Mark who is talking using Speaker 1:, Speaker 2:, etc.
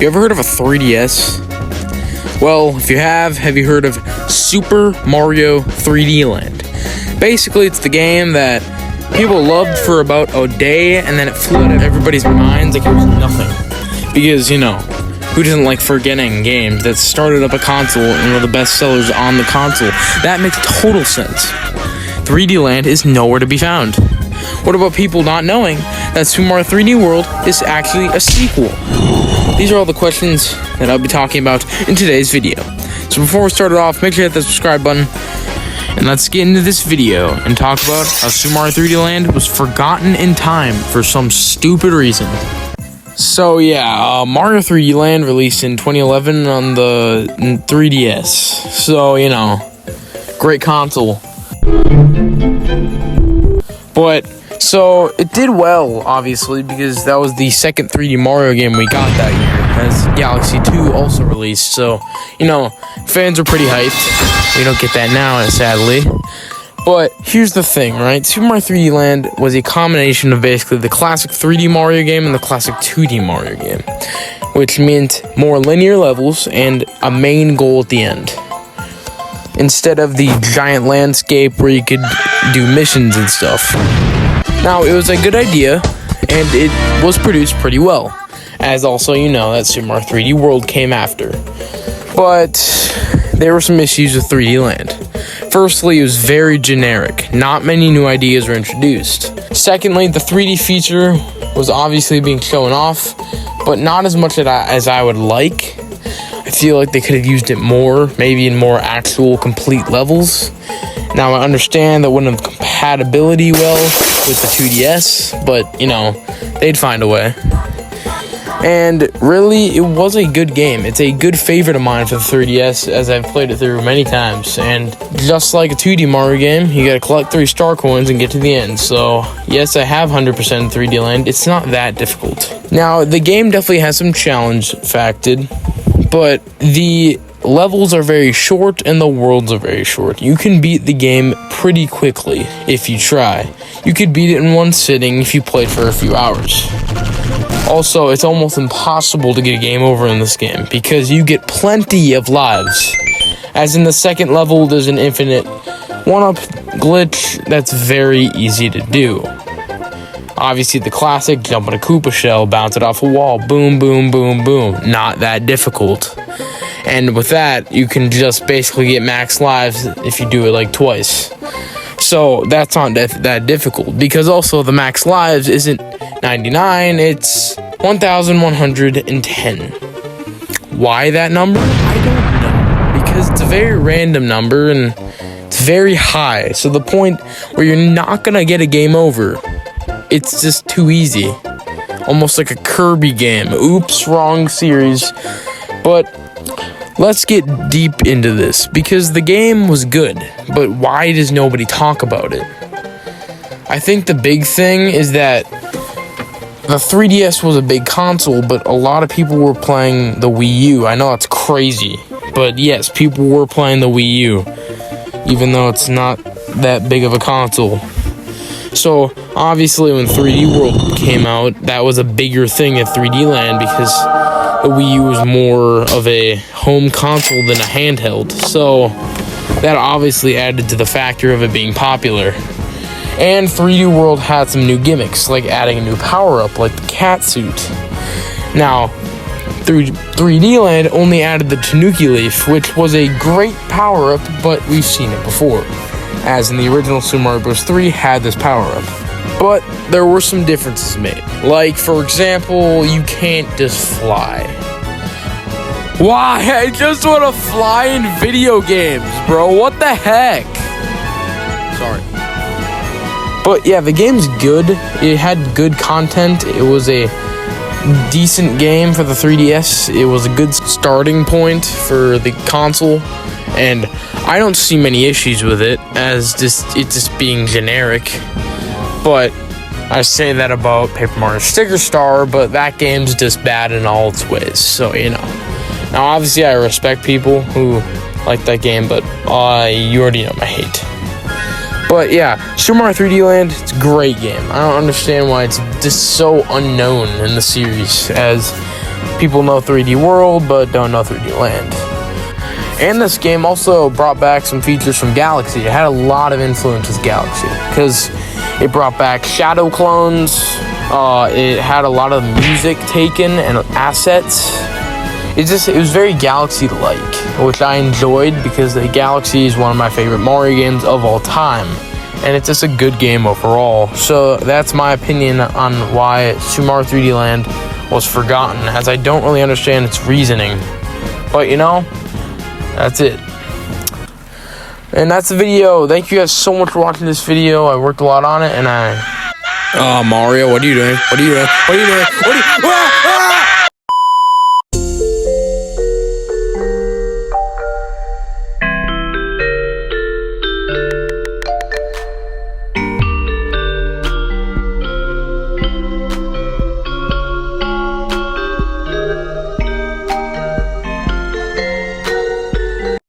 Speaker 1: You ever heard of a 3DS? Well, if you have you heard of Super Mario 3D Land? Basically, it's the game that people loved for about a day, and then it flew out of everybody's minds like it was nothing. Because, who doesn't like forgetting games that started up a console and were the best sellers on the console? That makes total sense. 3D Land is nowhere to be found. What about people not knowing that Super Mario 3D World is actually a sequel? These are all the questions that I'll be talking about in today's video. So before we start it off, make sure you hit the subscribe button, and let's get into this video and talk about how Super Mario 3D Land was forgotten in time for some stupid reason. So yeah, Mario 3D Land released in 2011 on the 3DS. So, great console. But, so, it did well, obviously, because that was the second 3D Mario game we got that year, as Galaxy 2 also released. So, fans were pretty hyped. We don't get that now, sadly. But here's the thing, right? Super Mario 3D Land was a combination of basically the classic 3D Mario game and the classic 2D Mario game, which meant more linear levels and a main goal at the end, instead of the giant landscape where you could do missions and stuff. Now, it was a good idea, and it was produced pretty well, as also that Super Mario 3D World came after. But there were some issues with 3D Land. Firstly, it was very generic. Not many new ideas were introduced. Secondly, the 3D feature was obviously being shown off, but not as much as I would like. I feel like they could have used it more, maybe in more actual complete levels. Now, I understand that wouldn't have compatibility well with the 2DS, but, they'd find a way. And really, it was a good game. It's a good favorite of mine for the 3DS, as I've played it through many times. And just like a 2D Mario game, you gotta collect 3 star coins and get to the end. So, yes, I have 100% 3D Land. It's not that difficult. Now, the game definitely has some challenge factored, but the levels are very short and the worlds are very short. You can beat the game pretty quickly if you try. You could beat it in one sitting if you played for a few hours. Also, it's almost impossible to get a game over in this game because you get plenty of lives. As in the second level, there's an infinite one-up glitch that's very easy to do. Obviously, the classic, jump on a Koopa shell, bounce it off a wall, boom, boom, boom, boom. Not that difficult. And with that, you can just basically get max lives if you do it like twice. So that's not that difficult, because also the max lives isn't 99, it's 1,110. Why that number? I don't know, because it's a very random number and it's very high. So the point where you're not gonna get a game over, it's just too easy. Almost like a Kirby game. Oops, wrong series. But let's get deep into this, because the game was good, but why does nobody talk about it? I think the big thing is that the 3DS was a big console, but a lot of people were playing the Wii U. I know that's crazy, but yes, people were playing the Wii U, even though it's not that big of a console. So, obviously, when 3D World came out, that was a bigger thing at 3D Land, because the Wii U was more of a home console than a handheld. So, that obviously added to the factor of it being popular. And 3D World had some new gimmicks, like adding a new power-up, like the cat suit. Now, 3D Land only added the Tanuki Leaf, which was a great power-up, but we've seen it before, as in the original Super Mario Bros. 3 had this power-up. But there were some differences made. Like, for example, you can't just fly. Why? I just want to fly in video games, bro. What the heck? Sorry. But yeah, the game's good. It had good content. It was a decent game for the 3DS. It was a good starting point for the console. And I don't see many issues with it, as it just being generic. But I say that about Paper Mario Sticker Star, but that game's just bad in all its ways. So, Now, obviously, I respect people who like that game, but you already know my hate. But yeah, Super Mario 3D Land, it's a great game. I don't understand why it's just so unknown in the series, as people know 3D World, but don't know 3D Land. And this game also brought back some features from Galaxy. It had a lot of influence with Galaxy, because it brought back shadow clones. It had a lot of music taken and assets. It was very Galaxy-like, which I enjoyed because the Galaxy is one of my favorite Mario games of all time. And it's just a good game overall. So that's my opinion on why Super Mario 3D Land was forgotten, as I don't really understand its reasoning. But that's it. And that's the video. Thank you guys so much for watching this video. I worked a lot on it, and Mario, what are you doing? What are you doing? What are you doing?